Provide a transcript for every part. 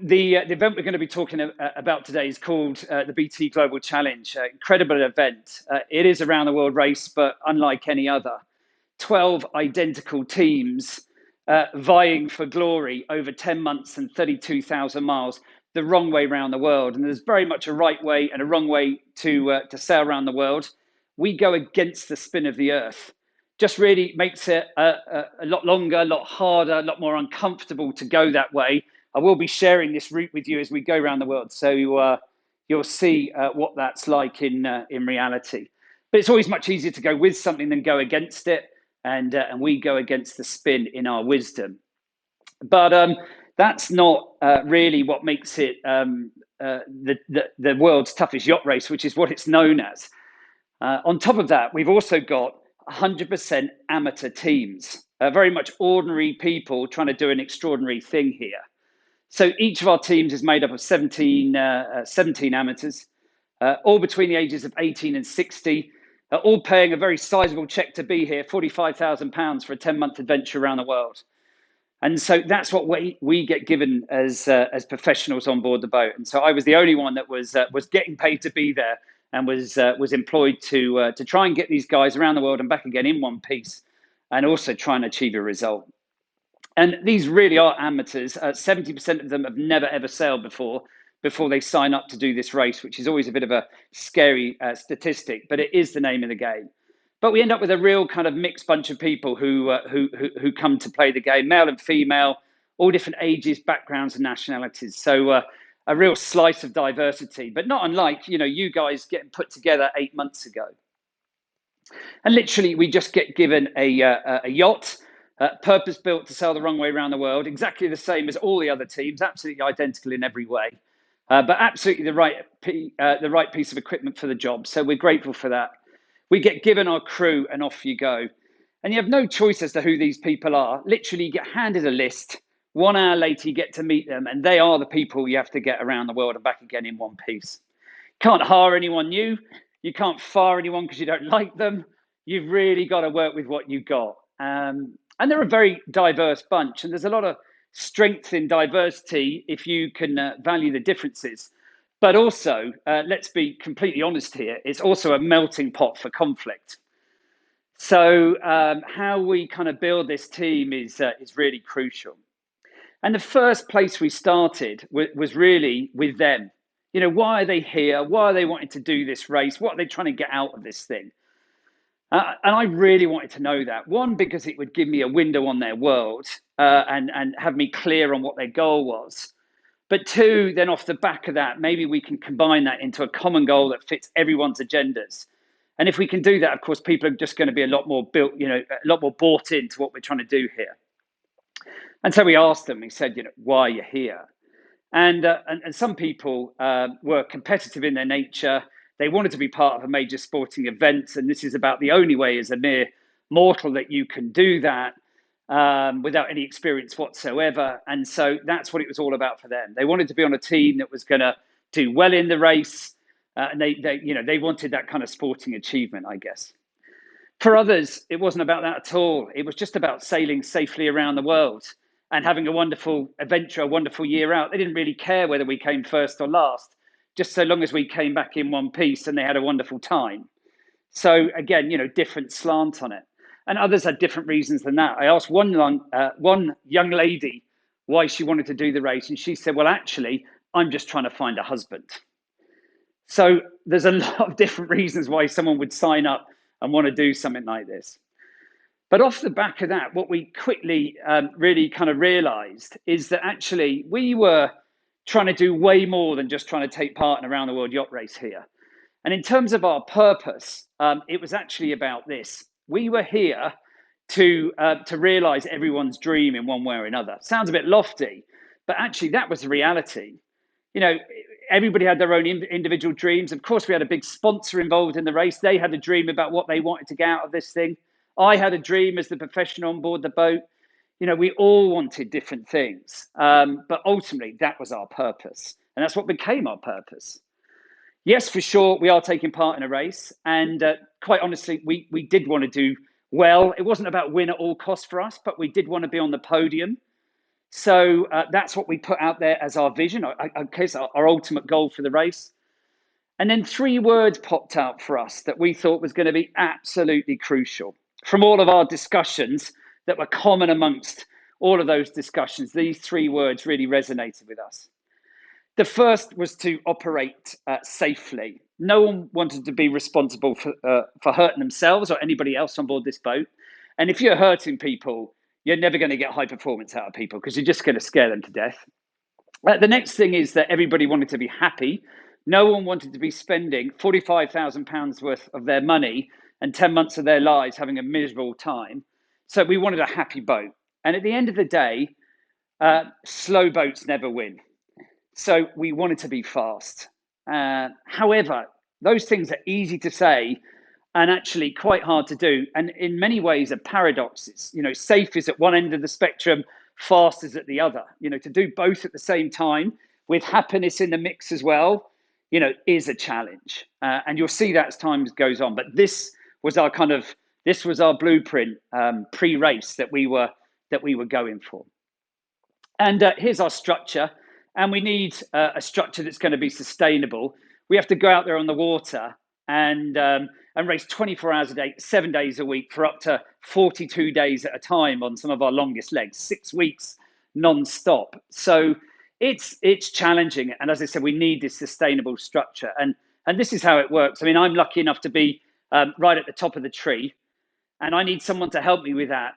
The event we're going to be talking about today is called the BT Global Challenge. Incredible event. It is a round the world race, but unlike any other. 12 identical teams vying for glory over 10 months and 32,000 miles, the wrong way around the world. And there's very much a right way and a wrong way to sail around the world. We go against the spin of the earth. Just really makes it a lot longer, a lot harder, a lot more uncomfortable to go that way. I will be sharing this route with you as we go around the world, so you'll see what that's like in reality. But it's always much easier to go with something than go against it, and we go against the spin in our wisdom. But that's not really what makes it the world's toughest yacht race, which is what it's known as. On top of that, we've also got 100% amateur teams, very much ordinary people trying to do an extraordinary thing here. So each of our teams is made up of 17 amateurs, all between the ages of 18 and 60, all paying a very sizable check to be here, £45,000 for a 10-month adventure around the world. And so that's what we get given as professionals on board the boat. And so I was the only one that was getting paid to be there, and was employed to try and get these guys around the world and back again in one piece, and also try and achieve a result. And these really are amateurs. 70% of them have never ever sailed before they sign up to do this race, which is always a bit of a scary statistic, but it is the name of the game. But we end up with a real kind of mixed bunch of people who come to play the game, male and female, all different ages, backgrounds, and nationalities. So a real slice of diversity, but not unlike you guys getting put together 8 months ago. And literally, we just get given a yacht, purpose built to sail the wrong way around the world, exactly the same as all the other teams, absolutely identical in every way, but absolutely the right piece of equipment for the job. So we're grateful for that. We get given our crew, and off you go. And you have no choice as to who these people are. Literally, you get handed a list. 1 hour later, you get to meet them, and they are the people you have to get around the world and back again in one piece. Can't hire anyone new. You can't fire anyone because you don't like them. You've really got to work with what you got. And they're a very diverse bunch, and there's a lot of strength in diversity if you can value the differences. But also, let's be completely honest here, it's also a melting pot for conflict. So how we kind of build this team is really crucial. And the first place we started was really with them. Why are they here? Why are they wanting to do this race? What are they trying to get out of this thing? And I really wanted to know that. One, because it would give me a window on their world and have me clear on what their goal was. But two, then off the back of that, maybe we can combine that into a common goal that fits everyone's agendas. And if we can do that, of course, people are just going to be a lot more bought into what we're trying to do here. And so we asked them, we said, why are you here? And some people were competitive in their nature. They wanted to be part of a major sporting event. And this is about the only way as a mere mortal that you can do that without any experience whatsoever. And so that's what it was all about for them. They wanted to be on a team that was going to do well in the race. And they wanted that kind of sporting achievement, I guess. For others, it wasn't about that at all. It was just about sailing safely around the world and having a wonderful adventure, a wonderful year out. They didn't really care whether we came first or last, just so long as we came back in one piece and they had a wonderful time. So again, different slant on it. And others had different reasons than that. I asked one young lady why she wanted to do the race, and she said, well, actually, I'm just trying to find a husband. So there's a lot of different reasons why someone would sign up and want to do something like this. But off the back of that, what we quickly really kind of realized is that actually we were trying to do way more than just trying to take part in a round the world yacht race here. And in terms of our purpose, it was actually about this. We were here to realize everyone's dream in one way or another. Sounds a bit lofty, but actually that was the reality. Everybody had their own individual dreams. Of course, we had a big sponsor involved in the race. They had a dream about what they wanted to get out of this thing. I had a dream as the professional on board the boat. We all wanted different things. But ultimately, that was our purpose. And that's what became our purpose. Yes, for sure, we are taking part in a race. And quite honestly, we did want to do well. It wasn't about win at all costs for us, but we did want to be on the podium. So that's what we put out there as our vision, our ultimate goal for the race. And then 3 words popped out for us that we thought was going to be absolutely crucial from all of our discussions that were common amongst all of those discussions. These 3 words really resonated with us. The first was to operate safely. No one wanted to be responsible for hurting themselves or anybody else on board this boat. And if you're hurting people, you're never going to get high performance out of people because you're just going to scare them to death. The next thing is that everybody wanted to be happy. No one wanted to be spending £45,000 worth of their money and 10 months of their lives having a miserable time. So we wanted a happy boat. And at the end of the day, slow boats never win. So we wanted to be fast. However, those things are easy to say and actually quite hard to do. And in many ways are paradoxes. You know, safe is at one end of the spectrum, fast is at the other. You know, to do both at the same time with happiness in the mix as well, you know, is a challenge. And you'll see that as time goes on. But this was our blueprint pre-race that we were going for. And here's our structure. And we need a structure that's going to be sustainable. We have to go out there on the water and race 24 hours a day, 7 days a week for up to 42 days at a time on some of our longest legs, 6 weeks non-stop. So it's challenging. And as I said, we need this sustainable structure. And this is how it works. I mean, I'm lucky enough to be right at the top of the tree. And I need someone to help me with that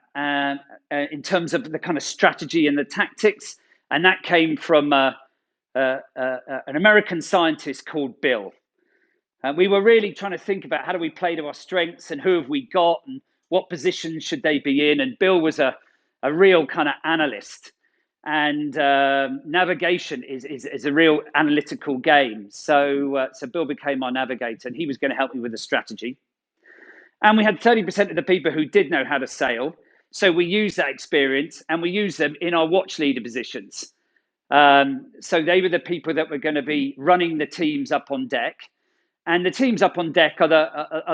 in terms of the kind of strategy and the tactics. And that came from an American scientist called Bill. We were really trying to think about how do we play to our strengths and who have we got and what positions should they be in. And Bill was a real kind of analyst. And navigation is a real analytical game. So Bill became our navigator, and he was going to help me with the strategy. And we had 30% of the people who did know how to sail. So we used that experience and we used them in our watch leader positions. So they were the people that were going to be running the teams up on deck. And the teams up on deck are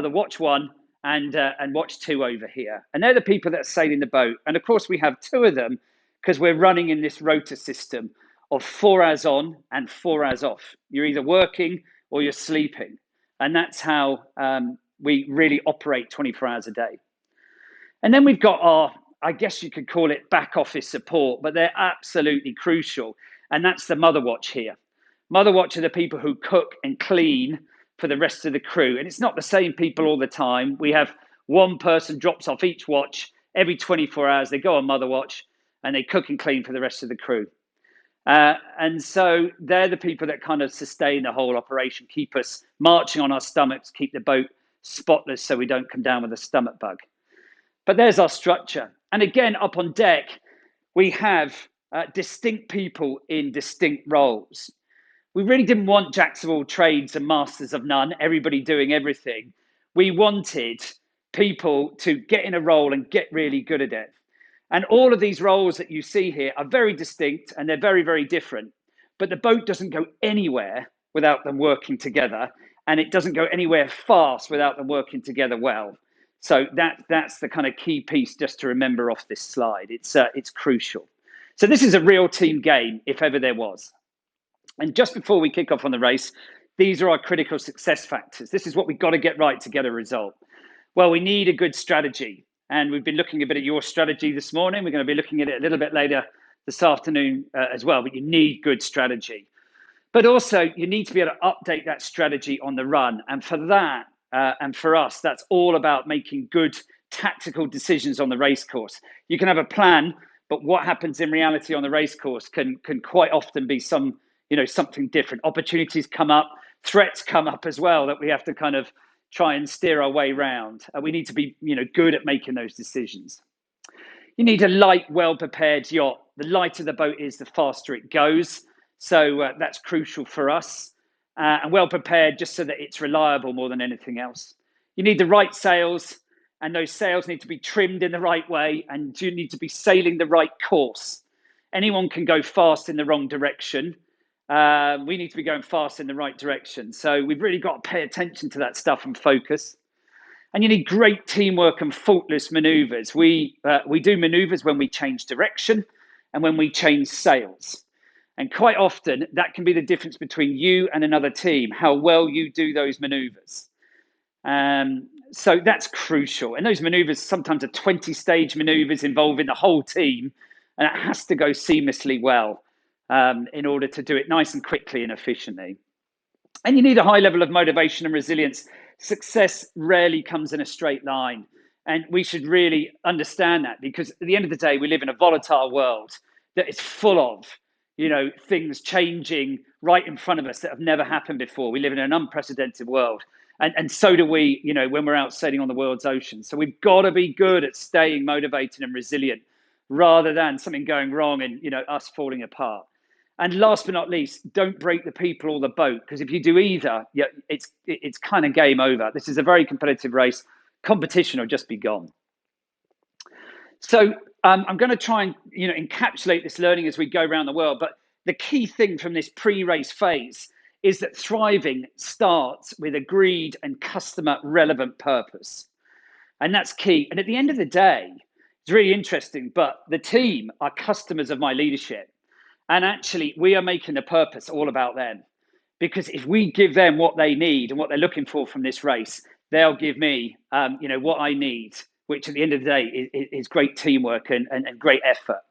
the watch 1 and watch 2 over here. And they're the people that are sailing the boat. And of course, we have 2 of them because we're running in this rota system of 4 hours on and 4 hours off. You're either working or you're sleeping. And that's how we really operate 24 hours a day. And then we've got our, I guess you could call it back office support, but they're absolutely crucial. And that's the Mother Watch here. Mother Watch are the people who cook and clean for the rest of the crew. And it's not the same people all the time. We have one person drops off each watch every 24 hours. They go on Mother Watch and they cook and clean for the rest of the crew. And so they're the people that kind of sustain the whole operation, keep us marching on our stomachs, keep the boat spotless so we don't come down with a stomach bug. But there's our structure. And again, up on deck, we have distinct people in distinct roles. We really didn't want jacks of all trades and masters of none, everybody doing everything. We wanted people to get in a role and get really good at it. And all of these roles that you see here are very distinct and they're very, very different. But the boat doesn't go anywhere without them working together. And it doesn't go anywhere fast without them working together well. So that's the kind of key piece just to remember off this slide. It's crucial. So this is a real team game, if ever there was. And just before we kick off on the race, these are our critical success factors. This is what we've got to get right to get a result. Well, we need a good strategy. And we've been looking a bit at your strategy this morning. We're going to be looking at it a little bit later this afternoon as well. But you need good strategy. But also, you need to be able to update that strategy on the run. And for that, and for us, that's all about making good tactical decisions on the race course. You can have a plan, but what happens in reality on the race course can quite often be something different. Opportunities come up, threats come up as well that we have to kind of try and steer our way around. We need to be, good at making those decisions. You need a light, well-prepared yacht. The lighter the boat is, the faster it goes. So that's crucial for us. And well-prepared just so that it's reliable more than anything else. You need the right sails, and those sails need to be trimmed in the right way, and you need to be sailing the right course. Anyone can go fast in the wrong direction. We need to be going fast in the right direction. So we've really got to pay attention to that stuff and focus. And you need great teamwork and faultless maneuvers. We do maneuvers when we change direction, and when we change sails. And quite often, that can be the difference between you and another team, how well you do those maneuvers. So that's crucial. And those maneuvers sometimes are 20-stage maneuvers involving the whole team, and it has to go seamlessly well in order to do it nice and quickly and efficiently. And you need a high level of motivation and resilience. Success rarely comes in a straight line. And we should really understand that, because at the end of the day, we live in a volatile world that is full of, things changing right in front of us that have never happened before. We live in an unprecedented world. And so do we, when we're out sailing on the world's oceans. So we've got to be good at staying motivated and resilient rather than something going wrong and, us falling apart. And last but not least, don't break the people or the boat, because if you do either, yeah, it's kind of game over. This is a very competitive race. Competition will just be gone. So I'm going to try and encapsulate this learning as we go around the world. But the key thing from this pre-race phase is that thriving starts with agreed and customer relevant purpose. And that's key. And at the end of the day, it's really interesting, but the team are customers of my leadership. And actually, we are making the purpose all about them. Because if we give them what they need and what they're looking for from this race, they'll give me, what I need, which at the end of the day is great teamwork and great effort.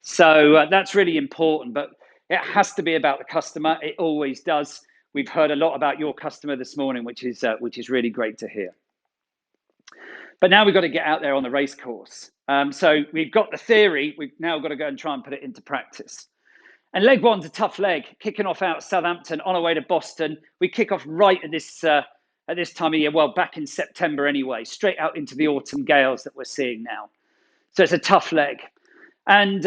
So that's really important. But it has to be about the customer. It always does. We've heard a lot about your customer this morning, which is really great to hear. But now we've got to get out there on the race course. So we've got the theory. We've now got to go and try and put it into practice. And leg one's a tough leg, kicking off out of Southampton on our way to Boston. We kick off right at this time of year, well, back in September anyway, straight out into the autumn gales that we're seeing now. So it's a tough leg. And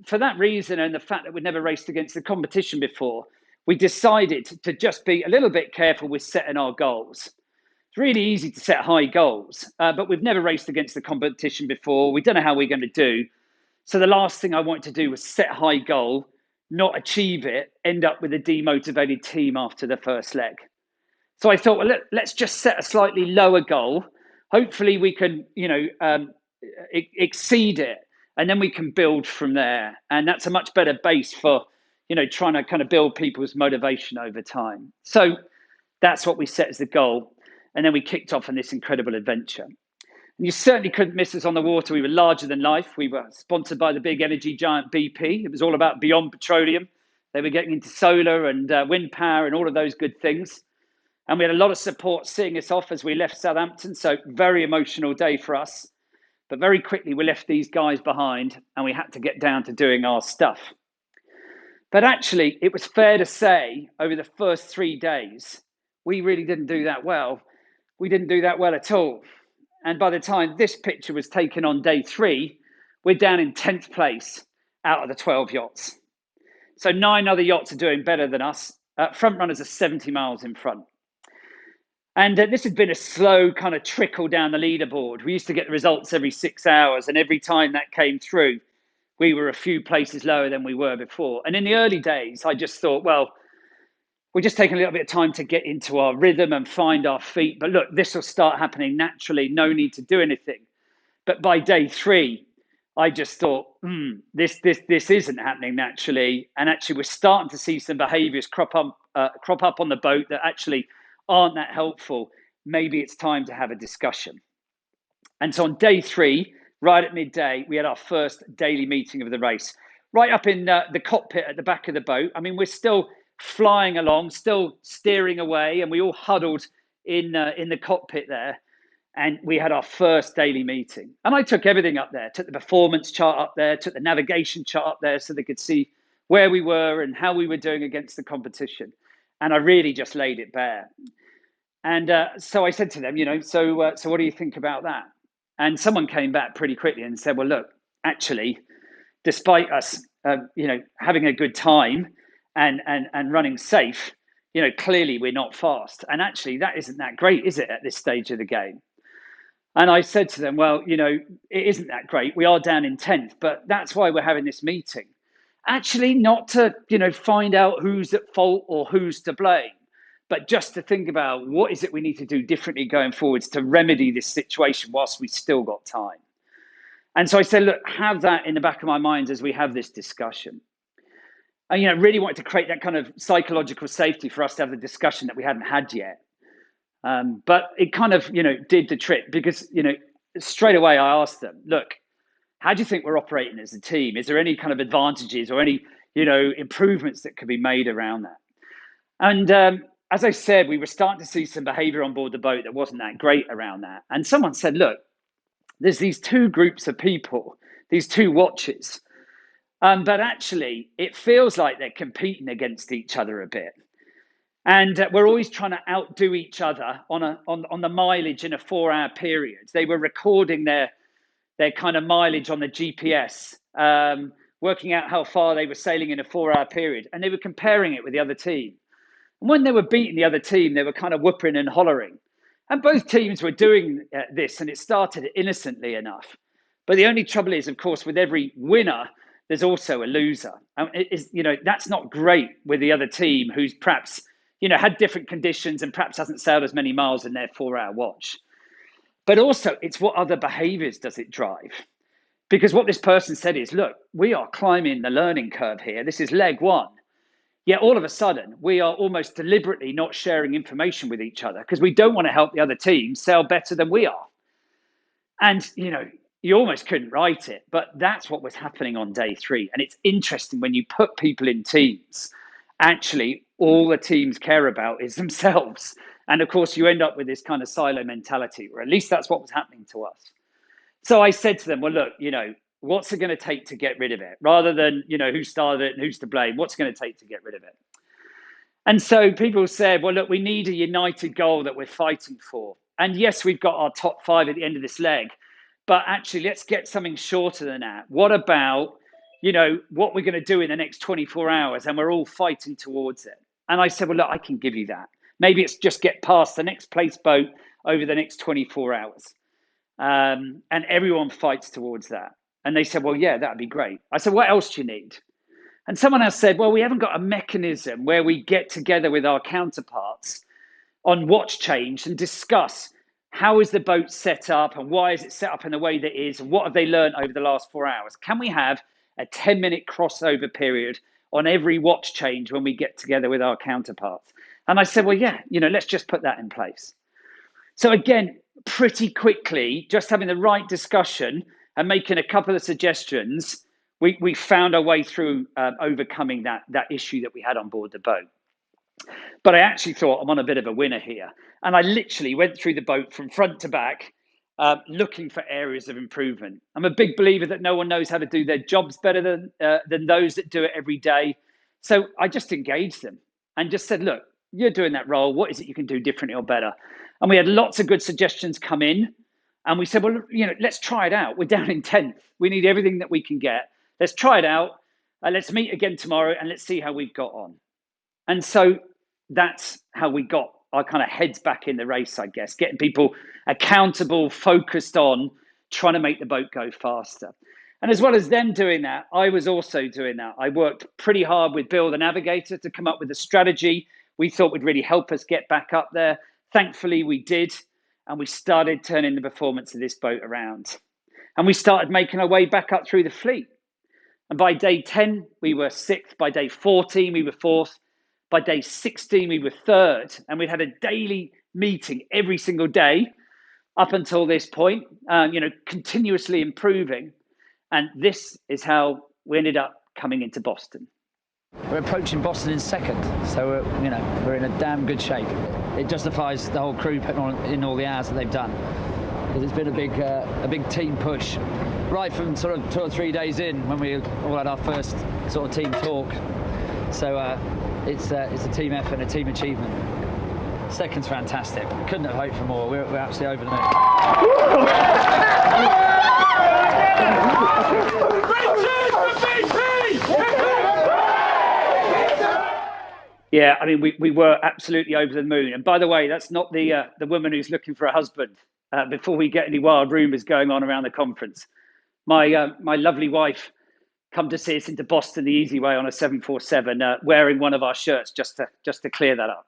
for that reason, and the fact that we'd never raced against the competition before, we decided to just be a little bit careful with setting our goals. It's really easy to set high goals, but we've never raced against the competition before. We don't know how we're going to do. So the last thing I wanted to do was set a high goal, not achieve it, end up with a demotivated team after the first leg. So I thought, well, let's just set a slightly lower goal. Hopefully we can, exceed it, and then we can build from there. And that's a much better base for, trying to kind of build people's motivation over time. So that's what we set as the goal. And then we kicked off on this incredible adventure. And you certainly couldn't miss us on the water. We were larger than life. We were sponsored by the big energy giant BP. It was all about beyond petroleum. They were getting into solar and wind power and all of those good things. And we had a lot of support seeing us off as we left Southampton. So very emotional day for us. But very quickly, we left these guys behind and we had to get down to doing our stuff. But actually, it was fair to say over the first 3 days, we really didn't do that well. We didn't do that well at all. And by the time this picture was taken on day 3, we're down in 10th place out of the 12 yachts. So 9 other yachts are doing better than us. Front runners are 70 miles in front. And this had been a slow kind of trickle down the leaderboard. We used to get the results every 6 hours. And every time that came through, we were a few places lower than we were before. And in the early days, I just thought, well, we're just taking a little bit of time to get into our rhythm and find our feet. But look, this will start happening naturally. No need to do anything. But by day 3, I just thought, this isn't happening naturally. And actually, we're starting to see some behaviours crop up on the boat that actually aren't that helpful. Maybe it's time to have a discussion. And so on day 3, right at midday, we had our first daily meeting of the race, right up in the cockpit at the back of the boat. I mean, we're still flying along, still steering away, and we all huddled in the cockpit there. And we had our first daily meeting. And I took everything up there, took the performance chart up there, took the navigation chart up there so they could see where we were and how we were doing against the competition. And I really just laid it bare. And so I said to them, so what do you think about that? And someone came back pretty quickly and said, well, look, actually, despite us, having a good time and running safe, clearly we're not fast. And actually, that isn't that great, is it, at this stage of the game? And I said to them, well, it isn't that great. We are down in 10th, but that's why we're having this meeting. Actually, not to, find out who's at fault or who's to blame, but just to think about what is it we need to do differently going forwards to remedy this situation whilst we've still got time. And so I said, look, have that in the back of my mind as we have this discussion. And, really wanted to create that kind of psychological safety for us to have the discussion that we hadn't had yet. But it kind of, did the trick because, straight away I asked them, look, how do you think we're operating as a team? Is there any kind of advantages or any, improvements that could be made around that? And as I said, we were starting to see some behavior on board the boat that wasn't that great around that. And someone said, look, there's these two groups of people, these two watches, but actually it feels like they're competing against each other a bit. And we're always trying to outdo each other on the mileage in a 4-hour period. They were recording their kind of mileage on the GPS, working out how far they were sailing in a 4-hour period, and they were comparing it with the other team. And when they were beating the other team, they were kind of whooping and hollering. And both teams were doing this, and it started innocently enough. But the only trouble is, of course, with every winner, there's also a loser. And that's not great with the other team who's perhaps, had different conditions and perhaps hasn't sailed as many miles in their 4-hour watch. But also, it's what other behaviors does it drive? Because what this person said is, look, we are climbing the learning curve here. This is leg one. Yet all of a sudden, we are almost deliberately not sharing information with each other because we don't want to help the other team sail better than we are. And, you almost couldn't write it, but that's what was happening on day 3. And it's interesting when you put people in teams, actually, all the teams care about is themselves. And of course, you end up with this kind of silo mentality, or at least that's what was happening to us. So I said to them, well, look, what's it going to take to get rid of it? Rather than, who started it and who's to blame, what's it going to take to get rid of it? And so people said, well, look, we need a united goal that we're fighting for. And yes, we've got our top 5 at the end of this leg, but actually let's get something shorter than that. What about, what we're going to do in the next 24 hours? And we're all fighting towards it. And I said, well, look, I can give you that. Maybe it's just get past the next place boat over the next 24 hours. And everyone fights towards that. And they said, well, yeah, that'd be great. I said, what else do you need? And someone else said, well, we haven't got a mechanism where we get together with our counterparts on watch change and discuss how is the boat set up and why is it set up in the way that it is and what have they learned over the last 4 hours? Can we have a 10-minute crossover period on every watch change when we get together with our counterparts? And I said, well, yeah, let's just put that in place. So again, pretty quickly, just having the right discussion and making a couple of suggestions, we found our way through overcoming that issue that we had on board the boat. But I actually thought I'm on a bit of a winner here. And I literally went through the boat from front to back, looking for areas of improvement. I'm a big believer that no one knows how to do their jobs better than those that do it every day. So I just engaged them and just said, look, you're doing that role. What is it you can do differently or better? And we had lots of good suggestions come in. And we said, well, let's try it out. We're down in 10th. We need everything that we can get. Let's try it out. Let's meet again tomorrow and let's see how we've got on. And so that's how we got our kind of heads back in the race, I guess, getting people accountable, focused on trying to make the boat go faster. And as well as them doing that, I was also doing that. I worked pretty hard with Bill, the navigator, to come up with a strategy we thought would really help us get back up there. Thankfully, we did. And we started turning the performance of this boat around. And we started making our way back up through the fleet. And by day 10, we were 6th. By day 14, we were 4th. By day 16, we were 3rd. And we had a daily meeting every single day up until this point, continuously improving. And this is how we ended up coming into Boston. We're approaching Boston in 2nd, so we're in a damn good shape. It justifies the whole crew putting in all the hours that they've done, because it's been a big team push, right from sort of 2 or 3 days in when we all had our first sort of team talk. So it's a team effort and a team achievement. 2nd's fantastic. Couldn't have hoped for more. We're absolutely over the moon. Yeah, I mean, we were absolutely over the moon. And by the way, that's not the woman who's looking for a husband. Before we get any wild rumours going on around the conference, my lovely wife come to see us into Boston the easy way on a 747, wearing one of our shirts just to clear that up.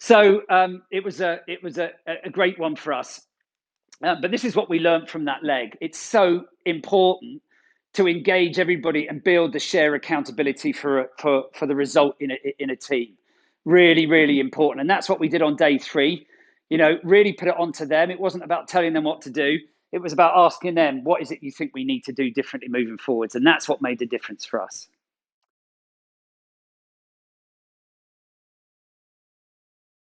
So it was a great one for us. But this is what we learned from that leg. It's so important to engage everybody and build the share accountability for the result in a team. Really, really important. And that's what we did on day 3. Really put it onto them. It wasn't about telling them what to do. It was about asking them, what is it you think we need to do differently moving forwards? And that's what made the difference for us.